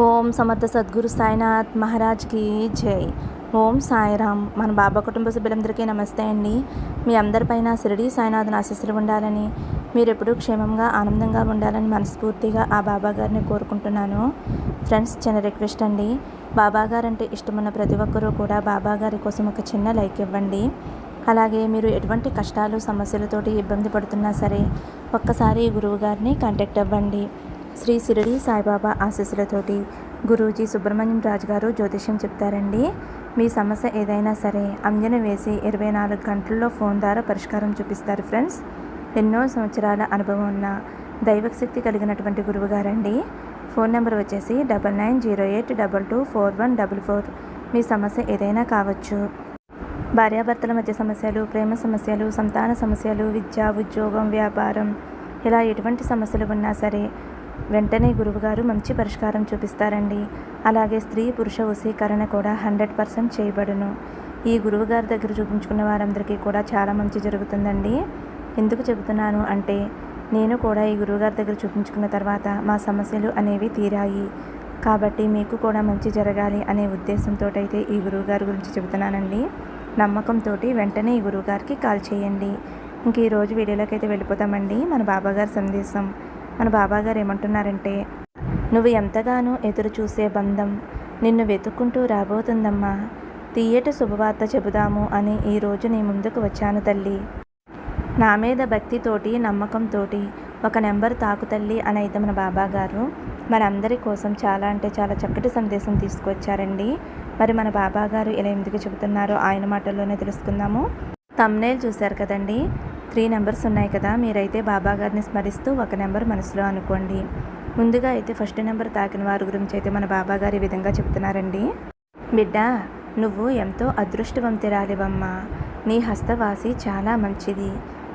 ఓం సమర్థ సద్గురు సాయినాథ్ మహారాజ్కి జై. ఓం సాయిరామ్. మన బాబా కుటుంబ సభ్యులందరికీ నమస్తే అండి. మీ అందరిపైన షిరిడి సాయినాథ్ ఆశీస్సులు ఉండాలని, మీరు ఎప్పుడూ క్షేమంగా ఆనందంగా ఉండాలని మనస్ఫూర్తిగా ఆ బాబా గారిని కోరుకుంటున్నాను. ఫ్రెండ్స్, చిన్న రిక్వెస్ట్ అండి, బాబా గారు అంటే ఇష్టమున్న ప్రతి ఒక్కరూ కూడా బాబా గారి కోసం ఒక చిన్న లైక్ ఇవ్వండి. అలాగే మీరు ఎటువంటి కష్టాలు సమస్యలతోటి ఇబ్బంది పడుతున్నా సరే ఒక్కసారి గురువు గారిని కాంటాక్ట్ అవ్వండి. శ్రీ షిరిడి సాయిబాబా ఆశీస్సులతోటి గురూజీ సుబ్రహ్మణ్యం రాజు గారు జ్యోతిష్యం చెప్తారండి. మీ సమస్య ఏదైనా సరే అంజన వేసి 24 గంటల్లో ఫోన్ ద్వారా పరిష్కారం చూపిస్తారు. ఫ్రెండ్స్, ఎన్నో సంవత్సరాల అనుభవం ఉన్న దైవశక్తి కలిగినటువంటి గురువు గారండి. ఫోన్ నెంబర్ వచ్చేసి 9908224144. మీ సమస్య ఏదైనా కావచ్చు. భార్యాభర్తల మధ్య సమస్యలు, ప్రేమ సమస్యలు, సంతాన సమస్యలు, విద్య, ఉద్యోగం, వ్యాపారం, ఇలా ఎటువంటి సమస్యలు ఉన్నా సరే వెంటనే గురువుగారు మంచి పరిష్కారం చూపిస్తారండి. అలాగే స్త్రీ పురుష వశీకరణ కూడా 100% చేయబడును. ఈ గురువుగారి దగ్గర చూపించుకున్న వారందరికీ కూడా చాలా మంచి జరుగుతుందండి. ఎందుకు చెబుతున్నాను అంటే, నేను కూడా ఈ గురువుగారి దగ్గర చూపించుకున్న తర్వాత మా సమస్యలు అనేవి తీరాయి. కాబట్టి మీకు కూడా మంచి జరగాలి అనే ఉద్దేశంతో అయితే ఈ గురువుగారి గురించి చెబుతున్నానండి. నమ్మకంతో వెంటనే ఈ గురువుగారికి కాల్ చేయండి. ఇంక ఈరోజు వీడియోలోకి అయితే వెళ్ళిపోతామండి. మన బాబాగారి సందేశం. మన బాబాగారు ఏమంటున్నారంటే, నువ్వు ఎంతగానో ఎదురు చూసే బంధం నిన్ను వెతుక్కుంటూ రాబోతుందమ్మా. తీయటి శుభవార్త చెబుదాము అని ఈరోజు నీ ముందుకు వచ్చాను తల్లి. నా మీద భక్తితోటి నమ్మకంతో ఒక నెంబర్ తాకు తల్లి అని అయితే మన బాబాగారు మనందరి కోసం చాలా అంటే చాలా చక్కటి సందేశం తీసుకొచ్చారండి. మరి మన బాబాగారు ఇలా ఎందుకు చెబుతున్నారో ఆయన మాటల్లోనే తెలుసుకుందాము. థంబ్నెయిల్ చూశారు కదండి, 3 నెంబర్స్ ఉన్నాయి కదా. మీరైతే బాబా గారిని స్మరిస్తూ ఒక నెంబర్ మనసులో అనుకోండి. ముందుగా అయితే ఫస్ట్ నెంబర్ తాకిన వారి గురించి అయితే మన బాబా గారు ఈ విధంగా చెబుతున్నారండి. బిడ్డ, నువ్వు ఎంతో అదృష్టవంతురాలివమ్మా. నీ హస్తవాసి చాలా మంచిది.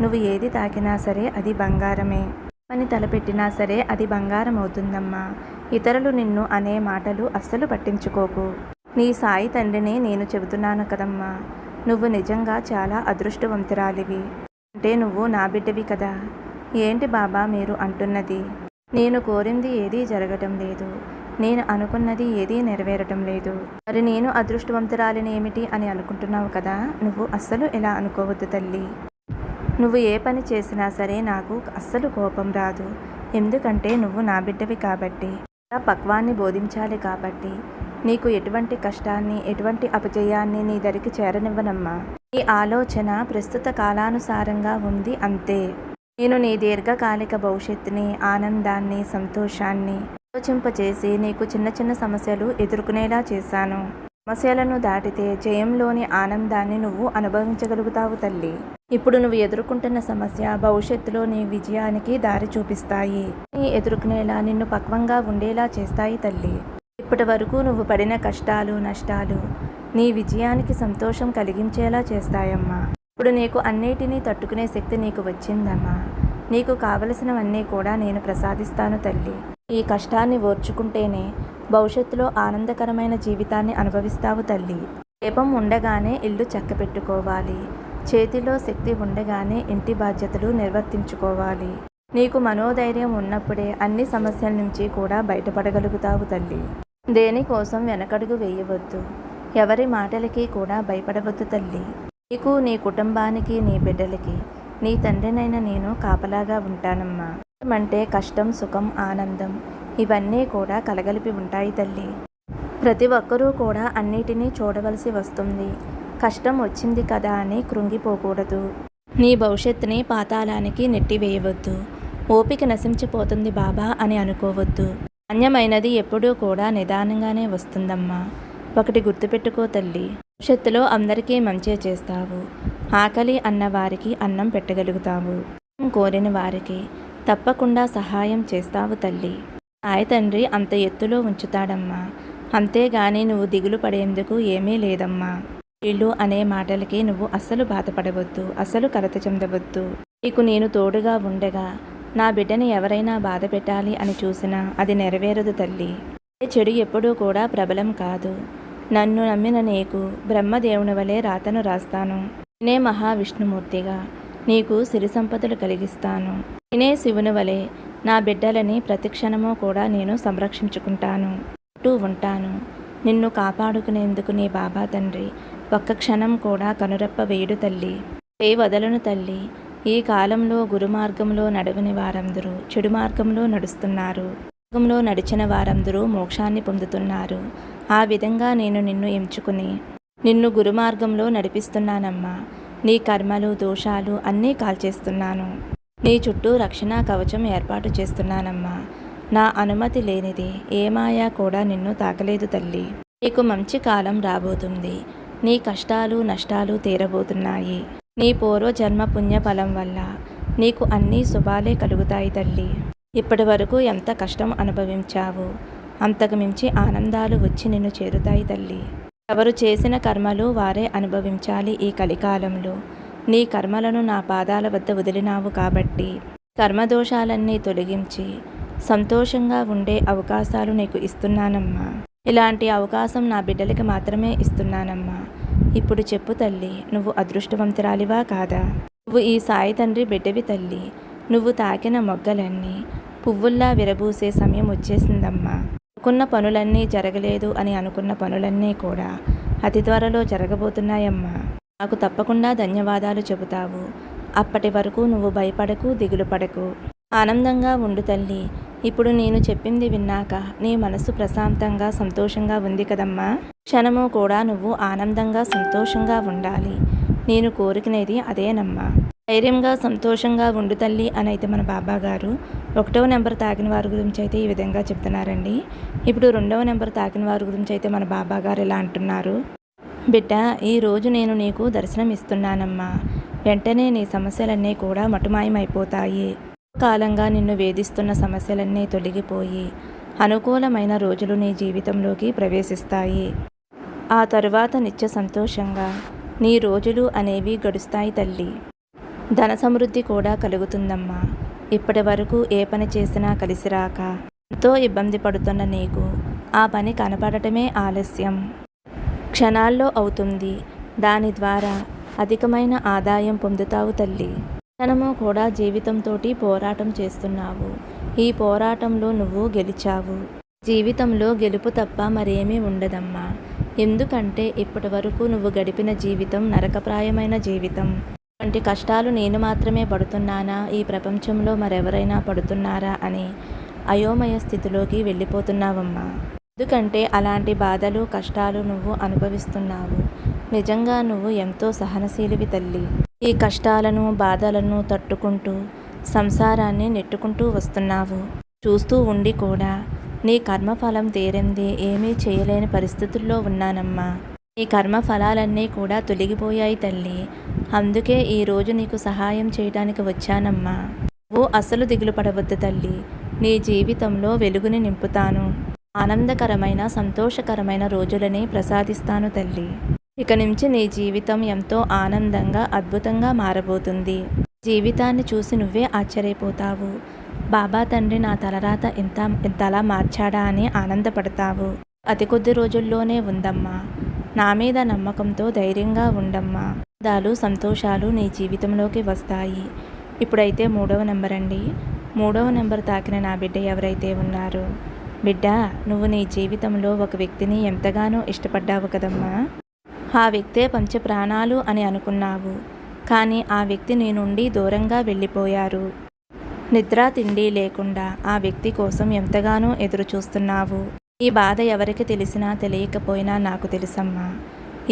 నువ్వు ఏది తాకినా సరే అది బంగారమే. పని తలపెట్టినా సరే అది బంగారం అవుతుందమ్మా. ఇతరులు నిన్ను అనే మాటలు అస్సలు పట్టించుకోకు. నీ సాయి తండ్రిని నేను చెబుతున్నాను కదమ్మా. నువ్వు నిజంగా చాలా అదృష్టవంతురాలివి. అంటే నువ్వు నా బిడ్డవి కదా. ఏంటి బాబా మీరు అంటున్నది? నేను కోరింది ఏదీ జరగటం లేదు, నేను అనుకున్నది ఏదీ నెరవేరటం లేదు. మరి నేను అదృష్టవంతురాలిని ఏమిటి అని అనుకుంటున్నావు కదా. నువ్వు అస్సలు ఇలా అనుకోవద్దు తల్లి. నువ్వు ఏ పని చేసినా సరే నాకు అస్సలు కోపం రాదు. ఎందుకంటే నువ్వు నా బిడ్డవి కాబట్టి. పక్వాన్ని బోధించాలి కాబట్టి నీకు ఎటువంటి కష్టాన్ని, ఎటువంటి అపజయాన్ని నీ దరికి చేరనివ్వనమ్మా. నీ ఆలోచన ప్రస్తుత కాలానుసారంగా ఉంది అంతే. నేను నీ దీర్ఘకాలిక భవిష్యత్తుని, ఆనందాన్ని, సంతోషాన్ని ఆలోచింపచేసి నీకు చిన్న చిన్న సమస్యలు ఎదుర్కొనేలా చేశాను. సమస్యలను దాటితే జయంలోని ఆనందాన్ని నువ్వు అనుభవించగలుగుతావు తల్లి. ఇప్పుడు నువ్వు ఎదుర్కొంటున్న సమస్య భవిష్యత్తులో నీ విజయానికి దారి చూపిస్తాయి. నీ ఎదుర్కొనేలా నిన్ను పక్వంగా ఉండేలా చేస్తాయి తల్లి. ఇప్పటి వరకు నువ్వు పడిన కష్టాలు, నష్టాలు నీ విజయానికి సంతోషం కలిగించేలా చేస్తాయమ్మా. ఇప్పుడు నీకు అన్నిటినీ తట్టుకునే శక్తి నీకు వచ్చిందమ్మా. నీకు కావలసినవన్నీ కూడా నేను ప్రసాదిస్తాను తల్లి. ఈ కష్టాన్ని ఓర్చుకుంటేనే భవిష్యత్తులో ఆనందకరమైన జీవితాన్ని అనుభవిస్తావు తల్లి. దీపం ఉండగానే ఇల్లు చక్కపెట్టుకోవాలి. చేతిలో శక్తి ఉండగానే ఇంటి బాధ్యతలు నిర్వర్తించుకోవాలి. నీకు మనోధైర్యం ఉన్నప్పుడే అన్ని సమస్యల నుంచి కూడా బయటపడగలుగుతావు తల్లి. దేనికోసం వెనకడుగు వేయవద్దు. ఎవరి మాటలకి కూడా భయపడవద్దు తల్లి. నీకు, నీ కుటుంబానికి, నీ బిడ్డలకి నీ తండ్రినైనా నేను కాపలాగా ఉంటానమ్మా. అంటే కష్టం, సుఖం, ఆనందం ఇవన్నీ కూడా కలగలిపి ఉంటాయి తల్లి. ప్రతి ఒక్కరూ కూడా అన్నిటినీ చూడవలసి వస్తుంది. కష్టం వచ్చింది కదా అని కృంగిపోకూడదు. నీ భవిష్యత్తుని పాతాళానికి నెట్టివేయవద్దు. ఓపిక నశించిపోతుంది బాబా అని అనుకోవద్దు. నాణ్యమైనది ఎప్పుడూ కూడా నిదానంగానే వస్తుందమ్మా. ఒకటి గుర్తుపెట్టుకో తల్లి, భవిష్యత్తులో అందరికీ మంచే చేస్తావు. ఆకలి అన్న వారికి అన్నం పెట్టగలుగుతావు. కోరిన వారికి తప్పకుండా సహాయం చేస్తావు తల్లి. సాయి తండ్రి అంత ఎత్తులో ఉంచుతాడమ్మా. అంతేగాని నువ్వు దిగులు పడేందుకు ఏమీ లేదమ్మా. వీళ్ళు అనే మాటలకి నువ్వు అస్సలు బాధపడవద్దు, అస్సలు కలత చెందవద్దు. నీకు నేను తోడుగా ఉండగా నా బిడ్డని ఎవరైనా బాధ పెట్టాలి అని చూసినా అది నెరవేరదు తల్లి. చెడు ఎప్పుడూ కూడా ప్రబలం కాదు. నన్ను నమ్మిన నీకు బ్రహ్మదేవుని వలె రాతను రాస్తాను. నేనే మహావిష్ణుమూర్తిగా నీకు సిరి సంపదలు కలిగిస్తాను. నేనే శివుని వలె నా బిడ్డలని ప్రతిక్షణము కూడా నేను సంరక్షించుకుంటాను. చుట్టూ ఉంటాను. నిన్ను కాపాడుకునేందుకు నీ బాబా తండ్రి ఒక్క క్షణం కూడా కనురెప్ప వేయుడు తల్లి. వదలను తల్లి. ఈ కాలంలో గురుమార్గంలో నడవని వారందరూ చెడు మార్గంలో నడుస్తున్నారు. మార్గంలో నడిచిన వారందరూ మోక్షాన్ని పొందుతున్నారు. ఆ విధంగా నేను నిన్ను ఎంచుకుని నిన్ను గురుమార్గంలో నడిపిస్తున్నానమ్మా. నీ కర్మలు దోషాలు అన్నీ కాల్చేస్తున్నాను. నీ చుట్టూ రక్షణ కవచం ఏర్పాటు చేస్తున్నానమ్మా. నా అనుమతి లేనిది ఏ మాయా కూడా నిన్ను తాకలేదు తల్లి. నీకు మంచి కాలం రాబోతుంది. నీ కష్టాలు నష్టాలు తీరబోతున్నాయి. నీ పూర్వజన్మ పుణ్యఫలం వల్ల నీకు అన్నీ శుభాలే కలుగుతాయి తల్లి. ఇప్పటి వరకు ఎంత కష్టం అనుభవించావో అంతకు మించి ఆనందాలు వచ్చి నిన్ను చేరుతాయి తల్లి. ఎవరు చేసిన కర్మలు వారే అనుభవించాలి. ఈ కలికాలంలో నీ కర్మలను నా పాదాల వద్ద వదిలినావు కాబట్టి కర్మదోషాలన్నీ తొలగించి సంతోషంగా ఉండే అవకాశాలు నీకు ఇస్తున్నానమ్మా. ఇలాంటి అవకాశం నా బిడ్డలకి మాత్రమే ఇస్తున్నానమ్మా. ఇప్పుడు చెప్పు తల్లి, నువ్వు అదృష్టవంతురాలివా కాదా? నువ్వు ఈ సాయి తండ్రి బిడ్డవి తల్లి. నువ్వు తాకిన మొగ్గలన్నీ పువ్వుల్లా విరబూసే సమయం వచ్చేసిందమ్మా. అనుకున్న పనులన్నీ జరగలేదు అని అనుకున్న పనులన్నీ కూడా అతి త్వరలో జరగబోతున్నాయమ్మా. నాకు తప్పకుండా ధన్యవాదాలు చెబుతావు. అప్పటి వరకు నువ్వు భయపడకు, దిగులు పడకు, ఆనందంగా ఉండు తల్లి. ఇప్పుడు నేను చెప్పింది విన్నాక నీ మనసు ప్రశాంతంగా సంతోషంగా ఉంది కదమ్మా. క్షణము కూడా నువ్వు ఆనందంగా సంతోషంగా ఉండాలి. నేను కోరుకునేది అదేనమ్మా. ధైర్యంగా సంతోషంగా ఉండు తల్లి అని అయితే మన బాబా గారు 1వ నెంబర్ తాకిన వారి గురించి అయితే ఈ విధంగా చెప్తున్నారండి. ఇప్పుడు 2వ నెంబర్ తాకిన వారి గురించి అయితే మన బాబా గారు ఇలా అంటున్నారు. బిడ్డ, ఈరోజు నేను నీకు దర్శనం ఇస్తున్నానమ్మా. వెంటనే నీ సమస్యలన్నీ కూడా మటుమాయమైపోతాయి. కాలంగా నిన్ను వేధిస్తున్న సమస్యలన్నీ తొలగిపోయి అనుకూలమైన రోజులు నీ జీవితంలోకి ప్రవేశిస్తాయి. ఆ తరువాత నిత్య సంతోషంగా నీ రోజులు అనేవి గడుస్తాయి తల్లి. ధన సమృద్ధి కూడా కలుగుతుందమ్మా. ఇప్పటి వరకు ఏ పని చేసినా కలిసి రాక ఎంతో ఇబ్బంది పడుతున్న నీకు ఆ పని కనపడటమే ఆలస్యం. క్షణాల్లో అవుతుంది. దాని ద్వారా అధికమైన ఆదాయం పొందుతావు తల్లి. క్షణము కూడా జీవితంతోటి పోరాటం చేస్తున్నావు. ఈ పోరాటంలో నువ్వు గెలిచావు. జీవితంలో గెలుపు తప్ప మరేమీ ఉండదమ్మా. ఎందుకంటే ఇప్పటి వరకు నువ్వు గడిపిన జీవితం నరకప్రాయమైన జీవితం. వంటి కష్టాలు నేను మాత్రమే పడుతున్నానా, ఈ ప్రపంచంలో మరెవరైనా పడుతున్నారా అని అయోమయ స్థితిలోకి వెళ్ళిపోతున్నావమ్మా. ఎందుకంటే అలాంటి బాధలు కష్టాలు నువ్వు అనుభవిస్తున్నావు. నిజంగా నువ్వు ఎంతో సహనశీలివి తల్లి. ఈ కష్టాలను బాధలను తట్టుకుంటూ సంసారాన్ని నెట్టుకుంటూ వస్తున్నావు. చూస్తూ ఉండి కూడా నీ కర్మఫలం తీరింది ఏమీ చేయలేని పరిస్థితుల్లో ఉన్నానమ్మా. నీ కర్మ ఫలాలన్నీ కూడా తొలగిపోయాయి తల్లి. అందుకే ఈరోజు నీకు సహాయం చేయడానికి వచ్చానమ్మా. నువ్వు అసలు దిగులు పడవద్దు తల్లి. నీ జీవితంలో వెలుగుని నింపుతాను. ఆనందకరమైన సంతోషకరమైన రోజులని ప్రసాదిస్తాను తల్లి. ఇక నుంచి నీ జీవితం ఎంతో ఆనందంగా అద్భుతంగా మారబోతుంది. జీవితాన్ని చూసి నువ్వే ఆశ్చర్యపోతావు. బాబా తండ్రి నా తలరాత ఇంతలా మార్చాడా అని ఆనందపడతావు. అతి కొద్ది రోజుల్లోనే ఉందమ్మా. నా మీద నమ్మకంతో ధైర్యంగా ఉండమ్మా. ఆనందాలు సంతోషాలు నీ జీవితంలోకి వస్తాయి. ఇప్పుడైతే 3వ నెంబర్ అండి. 3వ నెంబర్ తాకిన నా బిడ్డ ఎవరైతే ఉన్నారో, బిడ్డ, నువ్వు నీ జీవితంలో ఒక వ్యక్తిని ఎంతగానో ఇష్టపడ్డావు కదమ్మా. ఆ వ్యక్తే పంచప్రాణాలు అని అనుకున్నావు. కానీ ఆ వ్యక్తి నీ నుండి దూరంగా వెళ్ళిపోయారు. నిద్ర తిండి లేకుండా ఆ వ్యక్తి కోసం ఎంతగానో ఎదురు చూస్తున్నావు. ఈ బాధ ఎవరికి తెలిసినా తెలియకపోయినా నాకు తెలుసమ్మా.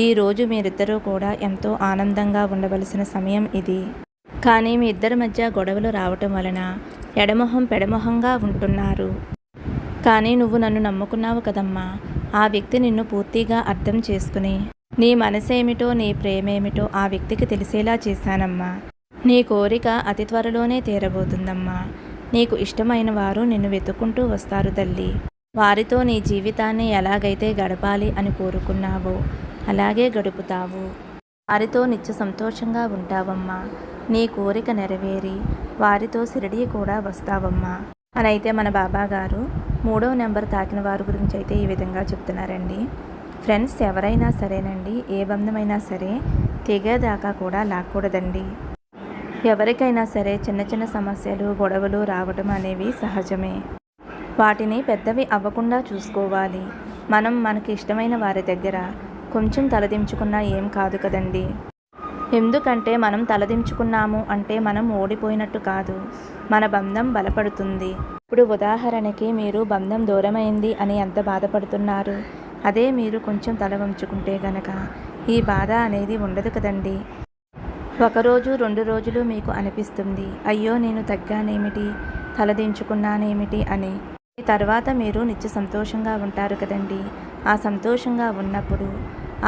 ఈరోజు మీరిద్దరూ కూడా ఎంతో ఆనందంగా ఉండవలసిన సమయం ఇది. కానీ మీ ఇద్దరి మధ్య గొడవలు రావటం వలన ఎడమొహం పెడమొహంగా ఉంటున్నారు. కానీ నువ్వు నన్ను నమ్ముకున్నావు కదమ్మా. ఆ వ్యక్తి నిన్ను పూర్తిగా అర్థం చేసుకుని నీ మనసేమిటో నీ ప్రేమేమిటో ఆ వ్యక్తికి తెలిసేలా చేశానమ్మా. నీ కోరిక అతి త్వరలోనే తీరబోతుందమ్మా. నీకు ఇష్టమైన వారు నిన్ను వెతుక్కుంటూ వస్తారు తల్లి. వారితో నీ జీవితాన్ని ఎలాగైతే గడపాలి అని కోరుకున్నావో అలాగే గడుపుతావు. వారితో నిత్య సంతోషంగా ఉంటావమ్మా. నీ కోరిక నెరవేరి వారితో షిరిడీ కూడా వస్తావమ్మా అని అయితే మన బాబా గారు 3వ నెంబర్ తాకిన వారి గురించి అయితే ఈ విధంగా చెప్తున్నారండి. ఫ్రెండ్స్, ఎవరైనా సరేనండి, ఏ బంధమైనా సరే తెగేదాకా కూడా లాక్కూడదండి. ఎవరికైనా సరే చిన్న చిన్న సమస్యలు గొడవలు రావడం అనేవి సహజమే. వాటిని పెద్దవి అవ్వకుండా చూసుకోవాలి. మనం మనకి ఇష్టమైన వారి దగ్గర కొంచెం తలదించుకున్నా ఏం కాదు కదండి. ఎందుకంటే మనం తలదించుకున్నాము అంటే మనం ఓడిపోయినట్టు కాదు, మన బంధం బలపడుతుంది. ఇప్పుడు ఉదాహరణకి మీరు బంధం దూరమైంది అని ఎంత బాధపడుతున్నారు. అదే మీరు కొంచెం తల వంచుకుంటే గనక ఈ బాధ అనేది ఉండదు కదండి. ఒకరోజు 2 రోజులు మీకు అనిపిస్తుంది, అయ్యో నేను తగ్గానేమిటి, తలదించుకున్నానేమిటి అని. తర్వాత మీరు నిత్య సంతోషంగా ఉంటారు కదండి. ఆ సంతోషంగా ఉన్నప్పుడు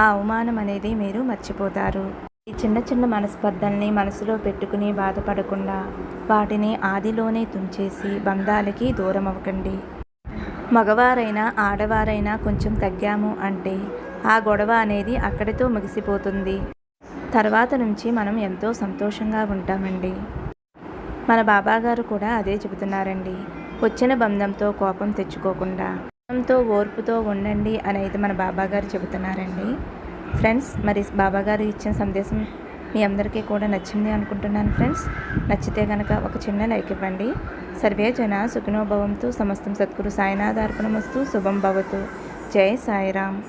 ఆ అవమానం అనేది మీరు మర్చిపోతారు. ఈ చిన్న చిన్న మనస్పర్ధల్ని మనసులో పెట్టుకుని బాధపడకుండా వాటిని ఆదిలోనే తుంచేసి బంధాలకి దూరం అవ్వకండి. మగవారైనా ఆడవారైనా కొంచెం తగ్గాము అంటే ఆ గొడవ అనేది అక్కడితో ముగిసిపోతుంది. తర్వాత నుంచి మనం ఎంతో సంతోషంగా ఉంటామండి. మన బాబాగారు కూడా అదే చెబుతున్నారండి. వచ్చిన బంధంతో కోపం తెచ్చుకోకుండా బంధంతో ఓర్పుతో ఉండండి అనేది మన బాబాగారు చెబుతున్నారండి. ఫ్రెండ్స్, మరి బాబాగారు ఇచ్చిన సందేశం మీ అందరికీ కూడా నచ్చింది అనుకుంటున్నాను ఫ్రెండ్స్. నచ్చితే కనుక ఒక చిన్న లైక్ ఇవ్వండి. సర్వే జన సుఖినో భవంతు. సమస్తం సద్గురు సాయినాథార్పణమస్తు. శుభం భవతు. జై సాయిరామ్.